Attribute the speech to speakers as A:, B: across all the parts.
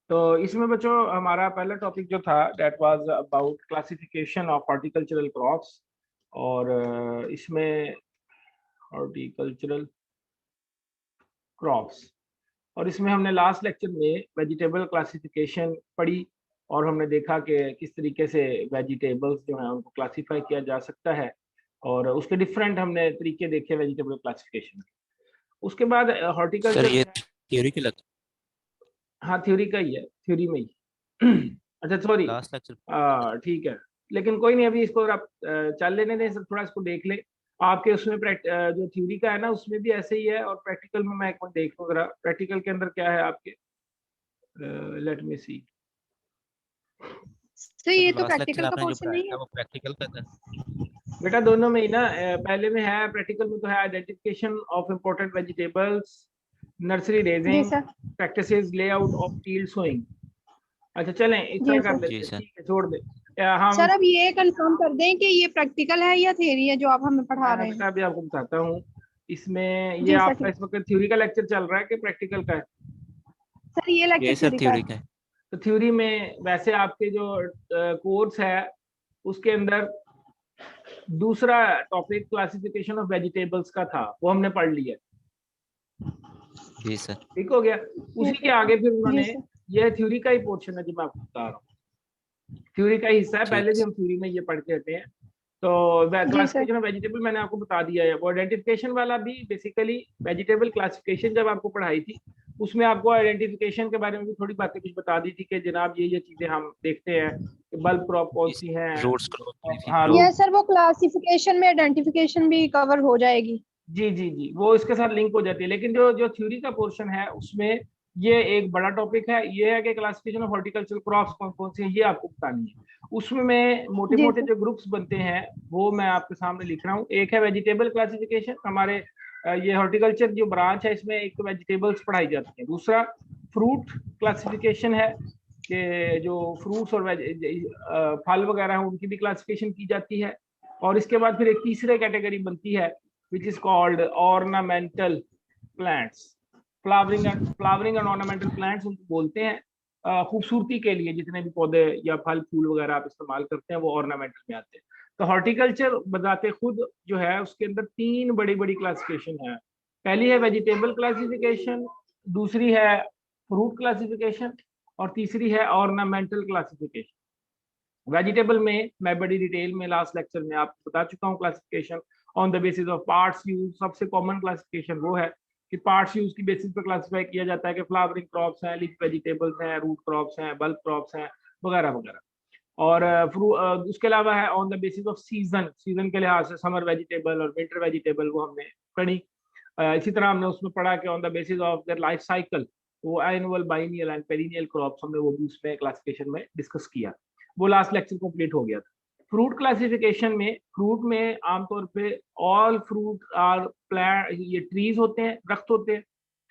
A: तो इसमें बच्चों हमारा पहला टॉपिक जो था that was about classification of horticultural crops. और इसमें हॉर्टिकल्चरल क्रॉप्स और इसमें हमने लास्ट लेक्चर में वेजिटेबल क्लासिफिकेशन पढ़ी और हमने देखा कि किस तरीके से वेजिटेबल्स जो हैं उनको क्लासिफाई किया जा सकता है और उसके डिफरेंट हमने तरीके देखे वेजिटेबल क्लासिफिकेशन के। उसके बाद
B: सर
A: हॉर्टिकल्चर
B: ये
A: जो है,
B: थ्योरी की लग
A: हाँ थ्योरी का ही है, थ्योरी में ही अच्छा सॉरी,
B: लास्ट लेक्चर।
A: ठीक है। लेकिन कोई नहीं, अभी इसको आप चल लेने दें, सब थोड़ा इसको देख ले। आपके उसमें जो थ्योरी का है ना उसमें भी ऐसे ही है और प्रैक्टिकल में मैं एक बार देख लूँ जरा प्रैक्टिकल के अंदर क्या है आपके। लेट मी सी।
C: तो
B: सर
C: ये तो
B: लास्ट लेक्चर
C: प्रैक्टिकल का
B: आपने जो
C: पोर्शन
B: पढ़ाया
C: नहीं
B: था
C: है।
B: वो प्रैक्टिकल का था।
A: बेटा दोनों में ही ना, पहले में है प्रैक्टिकल में तो है identification of important vegetables, nursery
C: जी
A: raising
C: sir.
A: Practices, layout of field sowing. अच्छा चलें इस तरह
C: जी
A: कर
C: सर।
A: लेते
B: जी
A: हैं,
B: सर।
A: ठीक है छोड़ दे। हम
C: सर अब ये कंफर्म कर दें कि ये प्रैक्टिकल है या थ्योरी है जो आप हमें पढ़ा
A: मैं
C: रहे हैं।
A: बेटा अभी आपको बताता हूँ। इसमें ये
C: जी सर
A: आपका
C: ठीक।
A: इस वक्त थ्योरी का लेक्चर चल रहा है कि प्रैक्टिकल का है?
C: सर ये लेक्चर
B: ये सर
C: थ्योरी का
B: थ्योरी
C: है।
B: का है।
A: तो थ्योरी में वैसे आपके जो कोर्स है उसके अंदर दूसरा टॉपिक क्लासिफिकेशन ऑफ वेजिटेबल्स का था, वो हमने पढ़ लिया।
B: जी सर।
A: ठीक हो गया। उसी
C: ठीक
A: के
C: है
A: आगे फिर
C: सर। जी
A: उन्होंने,
C: सर।
A: यह थ्योरी का ही पोर्शन है जो मैं आपको बता रहा हूँ, थ्योरी का ही हिस्सा है, पहले
B: ठीक
A: भी
B: सर।
A: हम थ्योरी में ये पढ़ते रहते हैं। तो
C: जी सर।
A: क्लासिफिकेशन ऑफ वेजिटेबल मैंने आपको बता दिया है। वो आइडेंटिफिकेशन वाला भी बेसिकली वेजिटेबल क्लासिफिकेशन जब आपको पढ़ाई थी उसमें आपको आइडेंटिफिकेशन के बारे में भी थोड़ी बातें कुछ बता दी थी कि जनाब ये चीजें हम देखते हैं कि बल्ब क्रॉप कौन
B: जी
A: सी है।
B: सर रोड्स क्रॉप
A: हाँ
B: लीफी
A: रूट,
C: ये सर वो क्लासिफिकेशन में आइडेंटिफिकेशन भी कवर हो जाएगी।
A: जी जी जी वो इसके साथ लिंक हो जाती है। लेकिन जो जो थ्योरी का पोर्शन है उसमें ये एक बड़ा टॉपिक है, ये है कि क्लासिफिकेशन ऑफ हॉर्टिकल्चरल क्रॉप्स कौन कौन से हैं ये आपको बतानी है। उसमें मैं मोटे
C: जी
A: मोटे
C: सर।
A: जो ग्रुप्स बनते हैं वो मैं आपके सामने लिख रहा हूँ। एक है वेजिटेबल क्लासिफिकेशन, हमारे ये हॉर्टिकल्चर जो ब्रांच है इसमें एक तो वेजिटेबल्स पढ़ाई जाती है। दूसरा फ्रूट क्लासिफिकेशन है कि जो फ्रूट्स और फल वगैरह हैं उनकी भी क्लासिफिकेशन की जाती है। और इसके बाद फिर एक तीसरे कैटेगरी बनती है which is called ornamental plants, flowering and ornamental plants उनको बोलते हैं। खूबसूरती के लिए जितने भी पौधे या फल फूल वगैरह आप इस्तेमाल करते हैं वो ऑर्नामेंटल में आते हैं। तो हॉर्टिकल्चर बताते खुद जो है उसके अंदर तीन बड़ी बड़ी क्लासिफिकेशन है। पहली है वेजिटेबल क्लासिफिकेशन, दूसरी है फ्रूट क्लासिफिकेशन और तीसरी है ऑर्नामेंटल क्लासिफिकेशन। वेजिटेबल में मैं बड़ी डिटेल में लास्ट लेक्चर में आपको बता चुका हूँ classification on the basis of parts use. सबसे कॉमन क्लासिफिकेशन वो है कि पार्ट्स यूज की बेसिस पर क्लासिफाई किया जाता है कि फ्लावरिंग क्रॉप्स हैं, लीफ वेजिटेबल्स हैं, रूट क्रॉप्स हैं, बल्ब क्रॉप्स हैं वगैरह वगैरह। और उसके अलावा है on the basis off season, season के लिहाज से समर वेजिटेबल और विंटर वेजिटेबल वो हमने पढ़ी। इसी तरह हमने उसमें पढ़ा कि on the basis of their life cycle वो annual biennial and perennial crops हमने वो भी उसमें क्लासिफिकेशन में डिस्कस किया। वो लास्ट लेक्चर कंप्लीट हो गया था। फ्रूट क्लासिफिकेशन में, फ्रूट में आमतौर पे ऑल फ्रूट आर प्लांट, ये ट्रीज होते हैं, दरख्त होते हैं,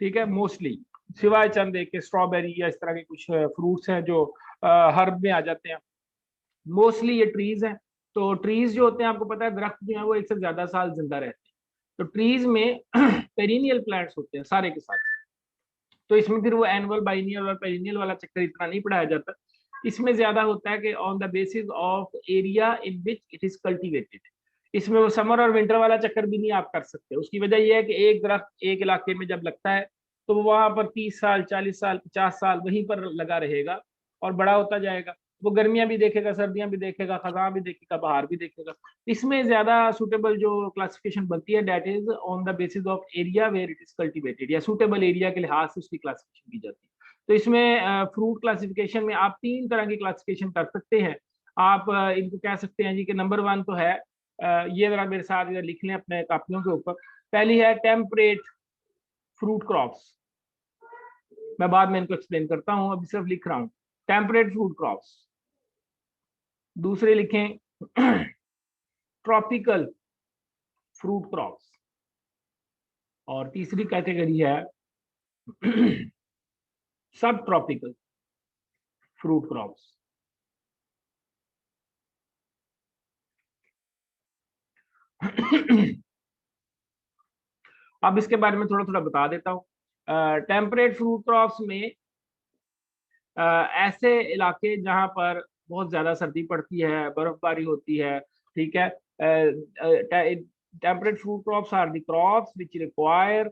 A: ठीक है मोस्टली, सिवाय चंद एक के स्ट्रॉबेरी या इस तरह के कुछ फ्रूट्स हैं जो हर्ब में आ जाते हैं। मोस्टली ये ट्रीज हैं। तो ट्रीज जो होते हैं आपको पता है दरख्त जो है वो एक से ज्यादा साल जिंदा रहते हैं। तो ट्रीज में पेरिनियल प्लांट्स होते हैं सारे के सारे। तो इसमें फिर वो एनुअल बाइनियल और पेरिनियल वाला चक्कर इतना नहीं पढ़ाया जाता। इसमें ज्यादा होता है कि on the basis of area in which it is cultivated. इसमें वो समर और विंटर वाला चक्कर भी नहीं आप कर सकते। उसकी वजह यह है कि एक दरख्त एक इलाके में जब लगता है तो वो वहां पर 30 साल 40 साल 50 साल वहीं पर लगा रहेगा और बड़ा होता जाएगा। वो गर्मियां भी देखेगा, सर्दियां भी देखेगा, खजां भी देखेगा, बहार भी देखेगा। इसमें ज्यादा सुटेबल जो क्लासिफिकेशन बनती है that is on the basis of area where it is cultivated, या सुटेबल एरिया के लिहाज से उसकी क्लासिफिकेशन की जाती है। तो इसमें फ्रूट क्लासिफिकेशन में आप तीन तरह की क्लासिफिकेशन कर सकते हैं। आप इनको कह सकते हैं जी कि नंबर वन तो है, ये जरा मेरे साथ इधर लिख लें अपने कापियों के ऊपर। पहली है टेम्परेट फ्रूट क्रॉप्स, मैं बाद में इनको एक्सप्लेन करता हूं, अभी सिर्फ लिख रहा हूं टेम्परेट फ्रूट क्रॉप्स। दूसरे लिखें ट्रॉपिकल फ्रूट क्रॉप्स। और तीसरी कैटेगरी है सब ट्रॉपिकल फ्रूट क्रॉप्स। अब इसके बारे में थोड़ा थोड़ा बता देता हूँ। टेम्परेट फ्रूट क्रॉप्स में ऐसे इलाके जहाँ पर बहुत ज्यादा सर्दी पड़ती है, बर्फबारी होती है, ठीक है। Temperate fruit crops are the crops which require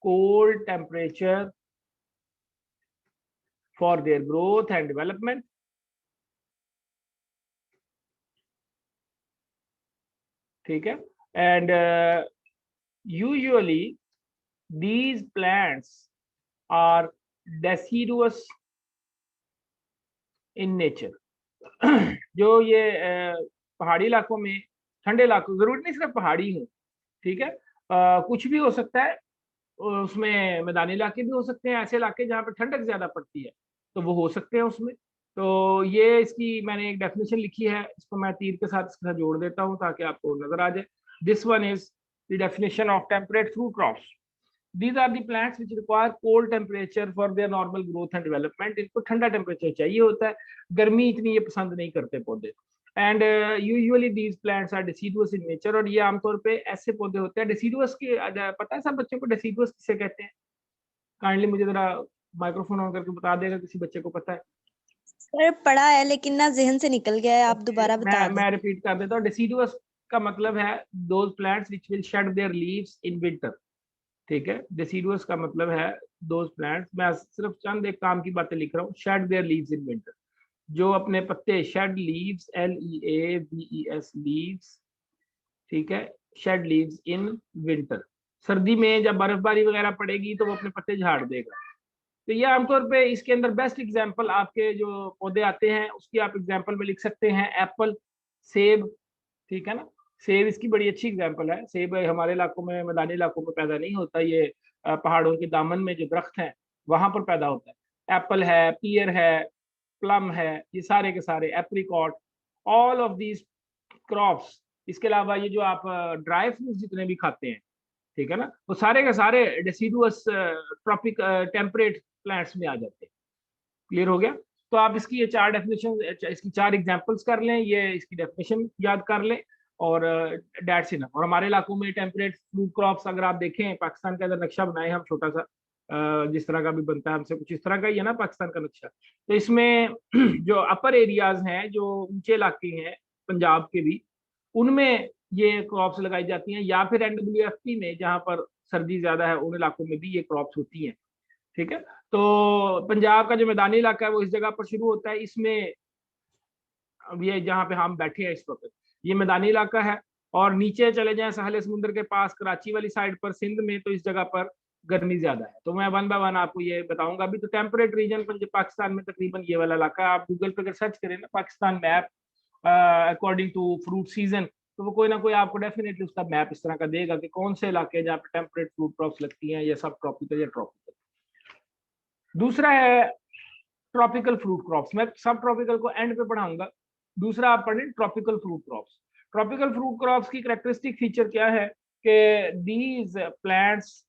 A: cold temperature for their growth and development. ठीक है। And usually these plants are deciduous in nature. जो ये पहाड़ी इलाकों में, ठंडे इलाकों, जरूरी नहीं सिर्फ पहाड़ी हो, ठीक है, कुछ भी हो सकता है, उसमें मैदानी इलाके भी हो सकते हैं, ऐसे इलाके जहाँ पर ठंडक ज्यादा पड़ती है तो वो हो सकते हैं उसमें। तो ये इसकी मैंने एक डेफिनेशन लिखी है, इसको मैं तीर के साथ इसके साथ जोड़ देता हूँ ताकि आपको नजर आ जाए। This one is the definition of temperate fruit crops. These are the plants which require cold temperature for their normal growth and development. इनको ठंडा टेम्परेचर चाहिए होता है, गर्मी इतनी ये पसंद नहीं करते पौधे। And usually these plants are deciduous in nature, और ये आमतौर पे ऐसे पौधे होते हैं डिसीडुअस के, पता है सब बच्चों को डिसीडुअस किसे कहते हैं? काइंडली मुझे जरा माइक्रोफोन ऑन करके बता देगा किसी बच्चे को पता है?
D: सर पढ़ा है लेकिन ना जहन से निकल गया है, आप दोबारा बता दें।
A: मैं रिपीट कर देता हूँ। डिसीडुअस का मतलब है those plants which will shade there leaves in winter, ठीक है। डिसीडुअस का मतलब है दोज प्लांट्स, मैं सिर्फ चंद एक काम की बातें लिख रहा हूँ, shade there leaves in winter, जो अपने पत्ते, शेड लीव्स, LEAVES लीव्स, ठीक है, शेड लीव्स इन विंटर। सर्दी में जब बर्फबारी वगैरह पड़ेगी तो वो अपने पत्ते झाड़ देगा। तो ये आमतौर पे इसके अंदर बेस्ट एग्जांपल आपके जो पौधे आते हैं उसकी आप एग्जांपल में लिख सकते हैं एप्पल, सेब, ठीक है ना। सेब इसकी बड़ी अच्छी एग्जांपल है। सेब हमारे इलाकों में, मैदानी इलाकों में पैदा नहीं होता, ये पहाड़ों के दामन में जो दरख्त हैं वहां पर पैदा होता है। एप्पल है, पियर है, प्लम है, ये सारे के सारे, apricot, all of these crops. इसके अलावा ये जो आप ड्राई फ्रूट जितने भी खाते हैं, ठीक है ना, वो सारे के सारे डेसिडुअस ट्रॉपिक टेम्परेट प्लांट्स में आ जाते हैं। क्लियर हो गया? तो आप इसकी ये 4 डेफिनेशन, इसकी 4 एग्जांपल्स कर लें, ये इसकी डेफिनेशन याद कर लें, और डेट्स इनफ। और हमारे इलाकों में टेम्परेट फ्रूट क्रॉप्स अगर आप देखें, पाकिस्तान का अगर नक्शा बनाए हम छोटा सा, जिस तरह का भी बनता है हमसे कुछ इस तरह का ही है ना पाकिस्तान का नक्शा, तो इसमें जो अपर एरियाज हैं, जो ऊंचे इलाके हैं पंजाब के भी, उनमें ये क्रॉप्स लगाई जाती हैं, या फिर NWFP में जहाँ पर सर्दी ज्यादा है उन इलाकों में भी ये क्रॉप्स होती हैं, ठीक है। तो पंजाब का जो मैदानी इलाका है वो इस जगह पर शुरू होता है। इसमें अब ये जहाँ पे हम बैठे हैं इस वक्त, ये मैदानी इलाका है, और नीचे चले जाएं साहिल समुद्र के पास कराची वाली साइड पर, सिंध में, तो इस जगह पर गर्मी ज्यादा है। तो मैं वन बाय वन आपको ये बताऊंगा। अभी तो टेम्परेट रीजन पाकिस्तान में तकरीबन ये वाला इलाका है। आप गूगल पे अगर सर्च करें ना Pakistan map according to fruit season, तो वो कोई ना कोई आपको डेफिनेटली उसका मैप इस तरह का देगा कि कौन से इलाके जहाँ पे टेम्परेट फ्रूट क्रॉप्स लगती हैं, या सब ट्रॉपिकल या ट्रॉपिकल। दूसरा है ट्रॉपिकल फ्रूट क्रॉप्स, मैं सब ट्रॉपिकल को एंड पे पढ़ाऊंगा। दूसरा आप पढ़ें tropical fruit crops. Tropical fruit crops की कैरेक्टरिस्टिक फीचर क्या है कि these plants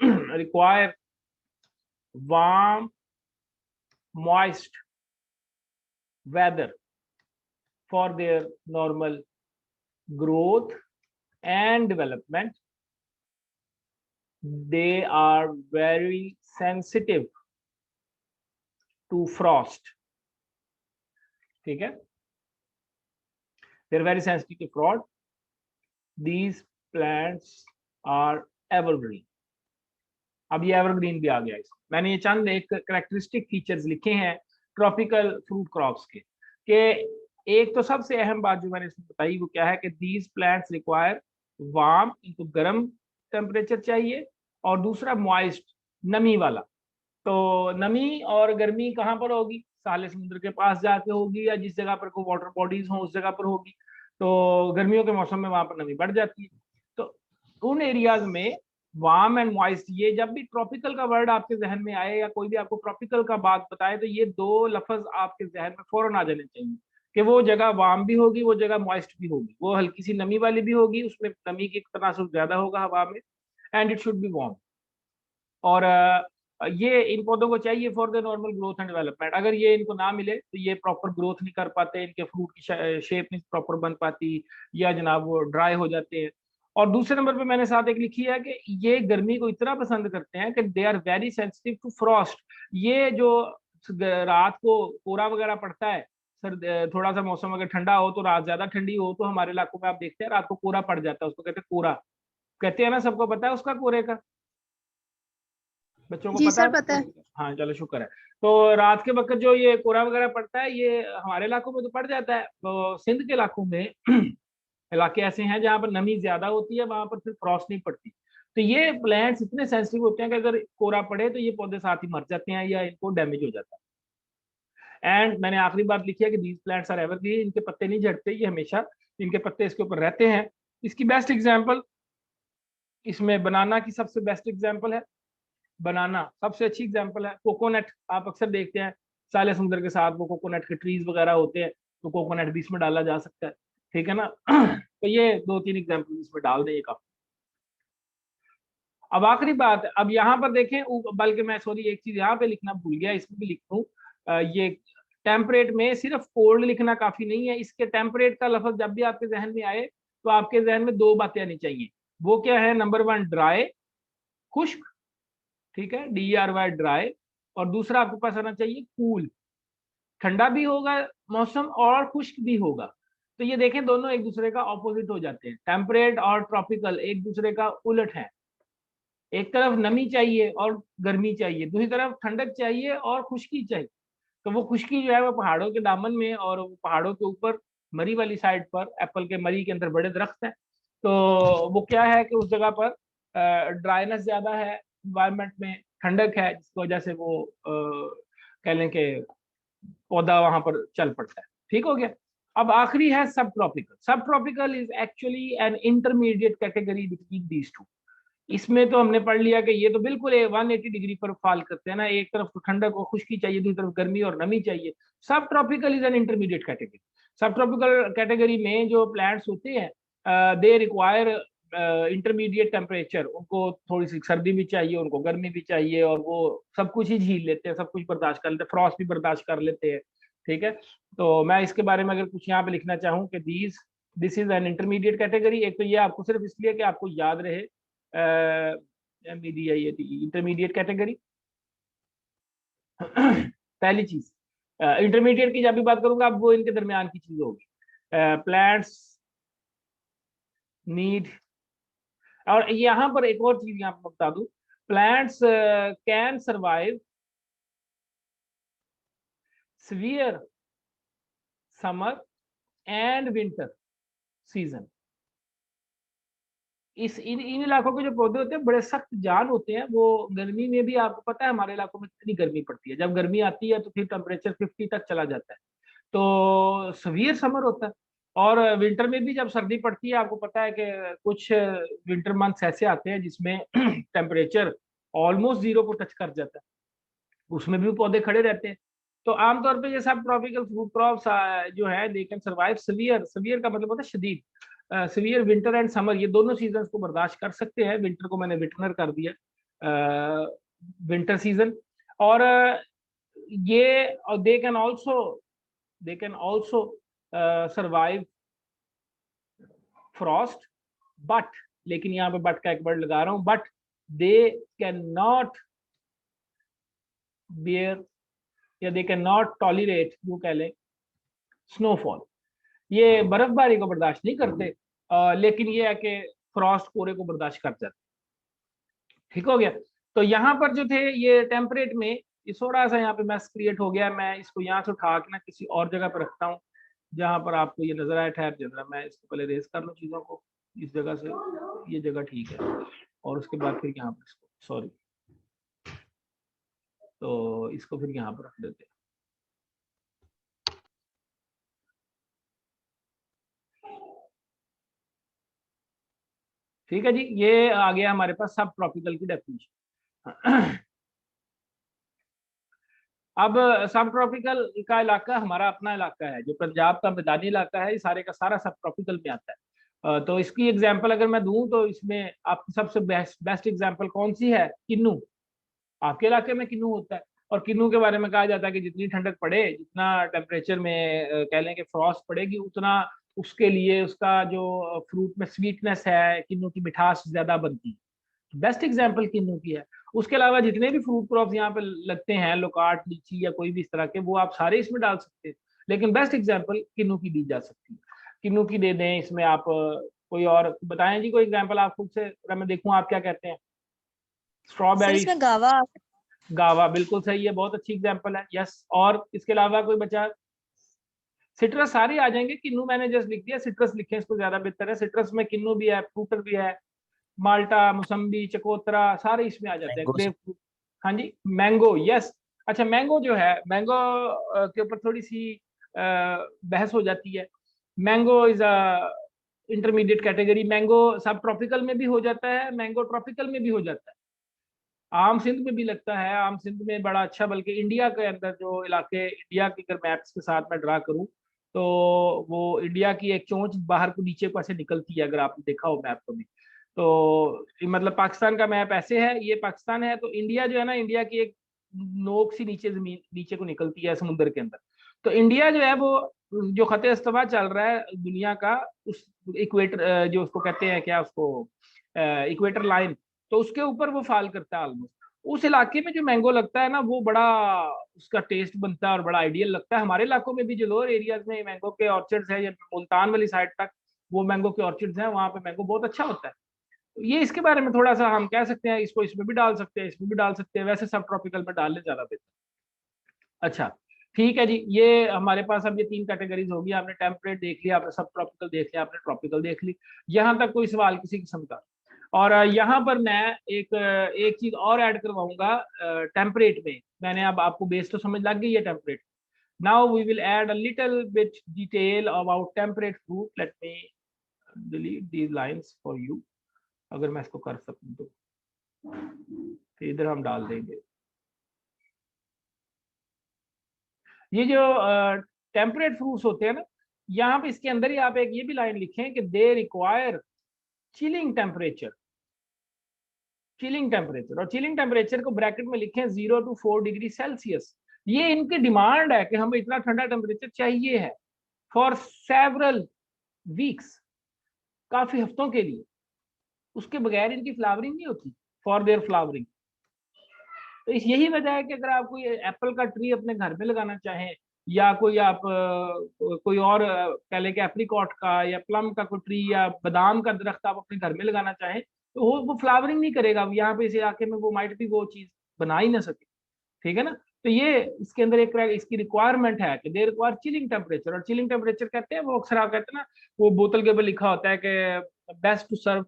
A: require warm moist weather for their normal growth and development. They are very sensitive to frost, ठीक है, they're very sensitive to frost. These plants are evergreen. अब ये evergreen भी आ गया इसमें। मैंने ये चंद एक कैरेक्टरिस्टिक फीचर्स लिखे हैं ट्रॉपिकल फ्रूट क्रॉप्स के एक तो सबसे अहम बात जो मैंने इसमें बताई वो क्या है कि दीज प्लांट्स रिक्वायर वार्म, इनको गर्म टेम्परेचर चाहिए, और दूसरा मॉइस्ट, नमी वाला। तो नमी और गर्मी कहाँ पर होगी? साहिल समुद्र के पास जाके होगी, या जिस जगह पर कोई वाटर बॉडीज हो उस जगह पर होगी। तो गर्मियों के मौसम में वहां पर नमी बढ़ जाती है। तो उन एरियाज में वार्म एंड मॉइस्ट, ये जब भी ट्रॉपिकल का वर्ड आपके जहन में आए या कोई भी आपको ट्रॉपिकल का बात बताए, तो ये 2 लफ्ज आपके जहन में फौरन आ जाने चाहिए कि वो जगह वार्म भी होगी, वो जगह मॉइस्ट भी होगी, वो हल्की सी नमी वाली भी होगी, उसमें नमी की तनासुब ज्यादा होगा हवा में, and it should be warm. और ये इन पौधों को चाहिए for the normal growth and development. अगर ये इनको ना मिले तो ये प्रॉपर ग्रोथ नहीं कर पाते, इनके फ्रूट की शेप नहीं प्रॉपर बन पाती, या जनाब वो ड्राई हो जाते हैं। और दूसरे नंबर पे मैंने साथ एक लिखी है कि ये गर्मी को इतना पसंद करते हैं कि they are very sensitive to frost. ये जो रात को कोहरा वगैरह पड़ता है, सर थोड़ा सा मौसम अगर ठंडा हो तो रात ज्यादा ठंडी हो तो हमारे इलाकों में आप देखते हैं रात को कोहरा पड़ जाता है, उसको कहते हैं कोहरा, कहते हैं ना, सबको पता है उसका कोहरे का, बच्चों को
C: जी
A: पता
C: सर
A: है?
C: पता है।
A: हाँ चलो शुक्र है। तो रात के वक्त जो ये कोहरा वगैरह पड़ता है ये हमारे इलाकों में तो पड़ जाता है, तो सिंध के इलाकों में इलाके ऐसे हैं जहाँ पर नमी ज्यादा होती है, वहां पर फिर फ्रॉस्ट नहीं पड़ती। तो ये प्लांट्स इतने सेंसिटिव होते हैं कि अगर कोहरा पड़े तो ये पौधे साथ ही मर जाते हैं या इनको डैमेज हो जाता है। एंड मैंने आखिरी बात लिखी है कि दीज प्लांट्स आर एवरग्रीन, इनके पत्ते नहीं झड़ते, ये हमेशा इनके पत्ते इसके ऊपर रहते हैं। इसकी बेस्ट एग्जाम्पल इसमें बनाना की सबसे बेस्ट एग्जाम्पल है, बनाना सबसे अच्छी एग्जाम्पल है। कोकोनट आप अक्सर देखते हैं साले समुद्र के साथ वो कोकोनट के ट्रीज वगैरह होते हैं, तो कोकोनट भी इसमें डाला जा सकता है, ठीक है ना। तो ये 2-3 एग्जाम्पल इसमें डाल दें काफी। अब आखिरी बात, अब यहाँ पर देखें, बल्कि मैं सॉरी एक चीज यहाँ पे लिखना भूल गया, इसमें भी लिख दूं, ये टेम्परेट में सिर्फ कोल्ड लिखना काफी नहीं है, इसके टेम्परेट का लफ्ज जब भी आपके जहन में आए तो आपके जहन में 2 बातें आनी चाहिए। वो क्या है? नंबर 1 ड्राई, खुश्क, ठीक है, DRY ड्राई, और दूसरा आपके पास आना चाहिए कूल, ठंडा भी होगा मौसम और खुश्क भी होगा। तो ये देखें दोनों एक दूसरे का ऑपोजिट हो जाते हैं, टेम्परेट और ट्रॉपिकल एक दूसरे का उलट है। एक तरफ नमी चाहिए और गर्मी चाहिए, दूसरी तरफ ठंडक चाहिए और खुश्की चाहिए। तो वो खुश्की जो है वो पहाड़ों के दामन में और पहाड़ों के ऊपर मरी वाली साइड पर, एप्पल के मरी के अंदर बड़े दरख्त हैं, तो वो क्या है कि उस जगह पर ड्राइनेस ज्यादा है, इन्वायरमेंट में ठंडक है, जिसकी वजह से वो कह लें कि पौधा वहां पर चल पड़ता है। ठीक हो गया। अब आखिरी है सब ट्रॉपिकल। सब tropical is actually an intermediate category between these two. इसमें तो हमने पढ़ लिया कि ये तो बिल्कुल 180 डिग्री पर फॉल करते हैं ना, एक तरफ तो ठंडक और खुश्की चाहिए, दूसरी तरफ गर्मी और नमी चाहिए। सब tropical is an intermediate category. सब ट्रॉपिकल कैटेगरी में जो प्लांट्स होते हैं दे रिक्वायर इंटरमीडिएट टेम्परेचर, उनको थोड़ी सी सर्दी भी चाहिए, उनको गर्मी भी चाहिए, और वो सब कुछ ही झील लेते हैं, सब कुछ बर्दाश्त कर लेते हैं, फ्रॉस्ट भी बर्दाश्त कर लेते हैं, ठीक है। तो मैं इसके बारे में अगर कुछ यहाँ पे लिखना चाहूँ कि this is an intermediate category, एक तो ये आपको सिर्फ इसलिए कि आपको याद रहे इंटरमीडिएट कैटेगरी। पहली चीज इंटरमीडिएट की जब भी बात करूंगा अब वो इनके दरमियान की चीज होगी। प्लांट्स नीड, और यहां पर एक और चीज यहाँ पर बता दूं, plants can survive severe summer and winter season. इन इलाकों के जो पौधे होते हैं बड़े सख्त जान होते हैं, वो गर्मी में भी, आपको पता है हमारे इलाकों में कितनी गर्मी पड़ती है, जब गर्मी आती है तो फिर टेम्परेचर 50 तक चला जाता है, तो सवियर समर होता है। और विंटर में भी जब सर्दी पड़ती है, आपको पता है कि कुछ विंटर मंथ्स ऐसे आते हैं जिसमें टेम्परेचर ऑलमोस्ट 0 को टच कर जाता है, उसमें भी पौधे खड़े रहते हैं। तो आमतौर पे ये सब ट्रॉपिकल फ्रूट क्रॉप्स जो है they can survive severe, severe का मतलब होता है शदीद, सवियर विंटर एंड समर, ये दोनों सीजन को बर्दाश्त कर सकते हैं। विंटर को मैंने विंटर कर दिया, विंटर सीजन। और ये they can also survive Frost, but, लेकिन यहाँ पे बट का एक वर्ड लगा रहा हूं, but they can not bear या दे कैन नॉट टॉलरेट, जो कह लें, स्नोफॉल। ये बर्फबारी को बर्दाश्त नहीं करते, लेकिन ये है कि फ्रॉस्ट कोहरे को बर्दाश्त कर जाते। ठीक हो गया। तो यहाँ पर जो थे ये टेम्परेट में, ये थोड़ा सा यहाँ पे मैस क्रिएट हो गया, मैं इसको यहाँ से उठा के ना किसी और जगह पर रखता हूँ जहां पर आपको ये नजर आए। ठहर जरा मैं इसको पहले रेस कर लूँ चीजों को, इस जगह से ये जगह ठीक है, और उसके बाद फिर यहाँ पर इसको, सॉरी, तो इसको फिर यहाँ पर रख देते हैं। ठीक है जी, ये आ गया हमारे पास सब ट्रॉपिकल की डेफिनेशन। अब सब ट्रॉपिकल का इलाका हमारा अपना इलाका है, जो पंजाब का मैदानी इलाका है, ये सारे का सारा सब ट्रॉपिकल में आता है। तो इसकी एग्जांपल अगर मैं दूं तो इसमें आपकी सबसे बेस्ट एग्जांपल कौन सी है? किन्नू। आपके इलाके में किन्नू होता है, और किन्नू के बारे में कहा जाता है कि जितनी ठंडक पड़े, जितना टेम्परेचर में कह लें कि फ्रॉस्ट पड़ेगी, उतना उसके लिए उसका जो फ्रूट में स्वीटनेस है, किन्नू की मिठास ज्यादा बनती है। बेस्ट एग्जाम्पल किन्नू की है। उसके अलावा जितने भी फ्रूट क्रॉप्स यहाँ पे लगते हैं, लोकाट, लीची या कोई भी इस तरह के, वो आप सारे इसमें डाल सकते हैं, लेकिन बेस्ट एग्जाम्पल किन्नू की दी जा सकती है। किन्नू की दे दें इसमें आप। कोई और बताएं जी, कोई एग्जाम्पल आप खुद से, मैं देखूं आप क्या कहते हैं।
D: सर
A: स्ट्रॉबेरी,
D: इसमें गावा।
A: गावा बिल्कुल सही है, बहुत अच्छी एग्जाम्पल है। यस, और इसके अलावा कोई बचा? सिट्रस सारे आ जाएंगे, किन्नू मैंने जस्ट लिख दिया, सिट्रस लिखें इसको ज्यादा बेहतर है। सिट्रस में किन्नू भी है, फ्रूटर भी है, माल्टा, मौसम्बी, चकोतरा, सारे इसमें आ जाते हैं।
B: मैंगो
A: ग्रेप फ्रूट, हाँ जी, मैंगो, यस। अच्छा, मैंगो जो है, मैंगो के ऊपर थोड़ी सी बहस हो जाती है। Mango is a intermediate category. Mango सब ट्रॉपिकल में भी हो जाता है, मैंगो ट्रॉपिकल में भी हो जाता है, आम सिंध में भी लगता है। आम सिंध में बड़ा अच्छा, बल्कि इंडिया के अंदर जो इलाके, इंडिया के अगर मैप्स के साथ मैं ड्रा करूं तो वो इंडिया की एक चोंच बाहर को नीचे को ऐसे निकलती है, अगर आपने देखा हो मैप को भी। तो मतलब पाकिस्तान का मैप ऐसे है, ये पाकिस्तान है, तो इंडिया जो है ना, इंडिया की एक नोक सी नीचे जमीन नीचे को निकलती है समुद्र के अंदर। तो इंडिया जो है वो जो खत इस्तिवा चल रहा है दुनिया का, उस इक्वेटर जो उसको कहते हैं, क्या उसको, इक्वेटर लाइन, तो उसके ऊपर वो फॉल करता है ऑलमोस्ट। उस इलाके में जो मैंगो लगता है ना, वो बड़ा उसका टेस्ट बनता है और बड़ा आइडियल लगता है। हमारे इलाकों में भी जो लोअर एरियाज में मैंगो के ऑर्चर्ड्स है, या मुल्तान वाली साइड तक वो मैंगो के ऑर्चर्ड्स हैं, वहाँ पे मैंगो बहुत अच्छा होता है। तो ये इसके बारे में थोड़ा सा हम कह सकते हैं, इसको इसमें भी डाल सकते हैं, इसमें भी डाल सकते हैं, वैसे सब ट्रॉपिकल में डालने ज्यादा बेहतर। अच्छा, ठीक है जी, ये हमारे पास अब ये 3 कैटेगरीज होगी। आपने टेम्परेट देख लिया, आपने सब ट्रॉपिकल देख लिया, आपने ट्रॉपिकल देख ली। यहाँ तक कोई सवाल किसी किस्म का? और यहाँ पर मैं एक चीज और ऐड करवाऊंगा टेम्परेट में। मैंने अब आपको बेस तो समझ लग गई है temperate. Now we will add a little bit detail about temperate fruit. Let me delete these lines for you, अगर मैं इसको कर सकूं तो इधर हम डाल देंगे। ये जो टेम्परेट फ्रूट्स होते हैं ना, यहाँ पे इसके अंदर ही आप एक ये भी लाइन लिखें कि they require chilling temperature. Chilling temperature, और चिलिंग टेम्परेचर को ब्रैकेट में लिखें 0 to 4 डिग्री सेल्सियस। ये इनकी डिमांड है कि हमें इतना ठंडा टेम्परेचर चाहिए है फॉर सेवरल वीक्स, काफी हफ्तों के लिए। उसके बगैर इनकी फ्लावरिंग नहीं होती, फॉर देयर फ्लावरिंग। तो इस यही वजह है कि अगर आप कोई एप्पल का ट्री अपने घर में लगाना चाहें, या कोई आप कोई और कह लें कि एप्रिकॉट का या प्लम का कोई ट्री या बादाम का दरख्त आप अपने घर में लगाना चाहें, तो वो फ्लावरिंग नहीं करेगा यहाँ पे, इस इलाके में वो माइट भी वो चीज बना ही ना सके। ठीक है ना? तो ये इसके अंदर एक इसकी रिक्वायरमेंट है कि दे रिक्वायर चिलिंग टेम्परेचर। और चिलिंग टेम्परेचर कहते हैं, वो अक्सर आप कहते हैं ना, वो बोतल के ऊपर लिखा होता है कि बेस्ट टू सर्व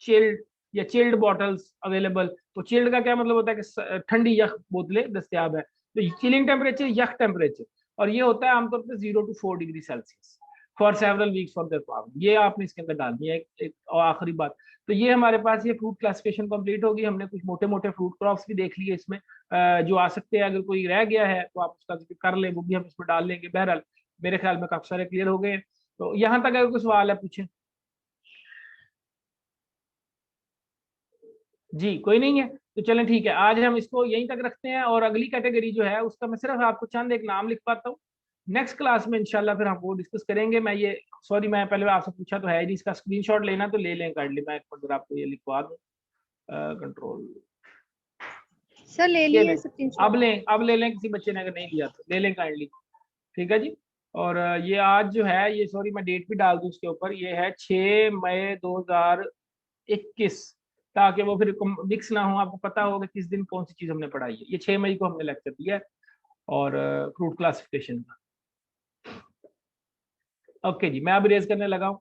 A: चिल्ड या चिल्ड बॉटल्स अवेलेबल। तो चिल्ड का क्या मतलब होता है कि ठंडी यख बोतलें दस्तियाब है। तो चिलिंग टेम्परेचर यख टेम्परेचर, और ये होता है आमतौर पर 0 to 4 degree Celsius for several weeks for their farm. ये आपने इसके अंदर डालनी है। एक और आखिरी बात, तो ये हमारे पास ये फ्रूट क्लासिफिकेशन कंप्लीट होगी। हमने कुछ मोटे मोटे फ्रूट क्रॉप्स भी देख लिए इसमें जो आ सकते हैं। अगर कोई रह गया है तो आप उसका जिक्र कर लें, वो भी हम इसमें डाल लेंगे। बहरहाल मेरे ख्याल में काफी सारे क्लियर हो गए। तो यहाँ तक अगर कोई सवाल है पूछें। जी कोई नहीं है, तो चलें ठीक है, आज हम इसको यहीं तक रखते हैं। और अगली कैटेगरी जो है उसका मैं सिर्फ आपको चंद एक नाम लिख पाता हूँ। नेक्स्ट क्लास में इंशाल्लाह फिर हम वो डिस्कस करेंगे। मैं ये सॉरी, मैं पहले आपसे पूछा तो है जी, इसका स्क्रीनशॉट लेना तो ले लें, काइंडली मैं एक मिनट आपको ये लिखवा दूँ। कंट्रोल
C: सर ले
A: ये
C: लिए
A: लें,
C: स्क्रीनशॉट।
A: अब ले लें, किसी बच्चे ने अगर नहीं लिया तो ले लें काइंडली। ठीक है जी। और ये आज जो है, ये सॉरी मैं डेट भी डाल दूँ उसके ऊपर, ये है 6 मई 2021, ताकि वो फिर मिक्स ना हो, आपको पता होगा किस दिन कौन सी चीज हमने पढ़ाई है। ये 6 मई को हमने लेक्चर दिया है, और फ्रूट क्लासिफिकेशन का। ओके जी, मैं अब रेज करने लगा हूँ।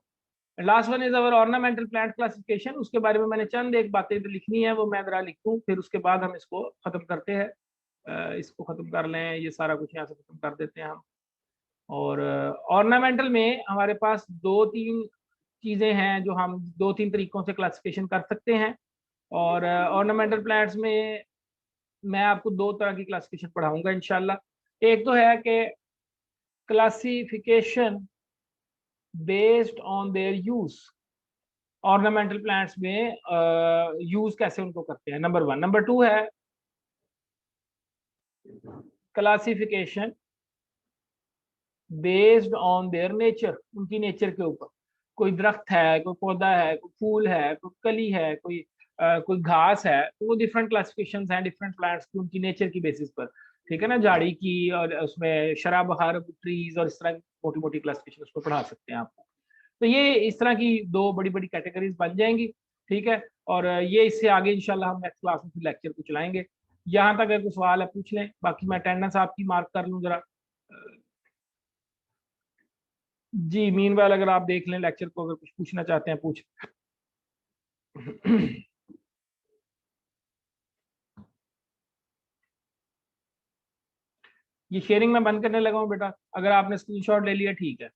A: Last one is our ornamental plant classification. उसके बारे में मैंने चंद एक बातें लिखनी है, वो मैं जरा लिखूँ, फिर उसके बाद हम इसको खत्म करते हैं। इसको खत्म कर लें, ये सारा कुछ यहाँ से खत्म कर देते हैं हम। और ऑर्नामेंटल में हमारे पास 2-3 चीजें हैं जो हम 2-3 तरीकों से क्लासिफिकेशन कर सकते हैं। और ऑर्नामेंटल प्लांट्स में मैं आपको 2 तरह की क्लासिफिकेशन पढ़ाऊंगा इंशाल्लाह। एक तो है कि classification based on their use. Ornamental plants में यूज कैसे उनको करते हैं, नंबर 1। नंबर 2 है classification based on their nature, उनकी नेचर के ऊपर। कोई दरख्त है, कोई पौधा है, कोई फूल है, कोई कली है, कोई घास है, तो वो डिफरेंट क्लासिफिकेशन हैं डिफरेंट प्लांट्स की उनकी नेचर की बेसिस पर, ठीक है ना। झाड़ी की और उसमें शराबहार ट्रीज और इस तरह की मोटी मोटी क्लासिफिकेशन उसको पढ़ा सकते हैं आपको। तो ये इस तरह की दो बड़ी बड़ी कैटेगरीज बन जाएंगी, ठीक है। और ये इससे आगे इंशाल्लाह हम नेक्स्ट क्लास में लेक्चर को चलाएंगे। यहाँ तक अगर कोई सवाल है पूछ लें, बाकी मैं अटेंडेंस आपकी मार्क कर लूँ जरा। जी मीनवाइल अगर आप देख लें लेक्चर को, अगर कुछ पूछना चाहते हैं पूछ। ये शेयरिंग मैं बंद करने लगा हूँ बेटा, अगर आपने स्क्रीनशॉट ले लिया ठीक है।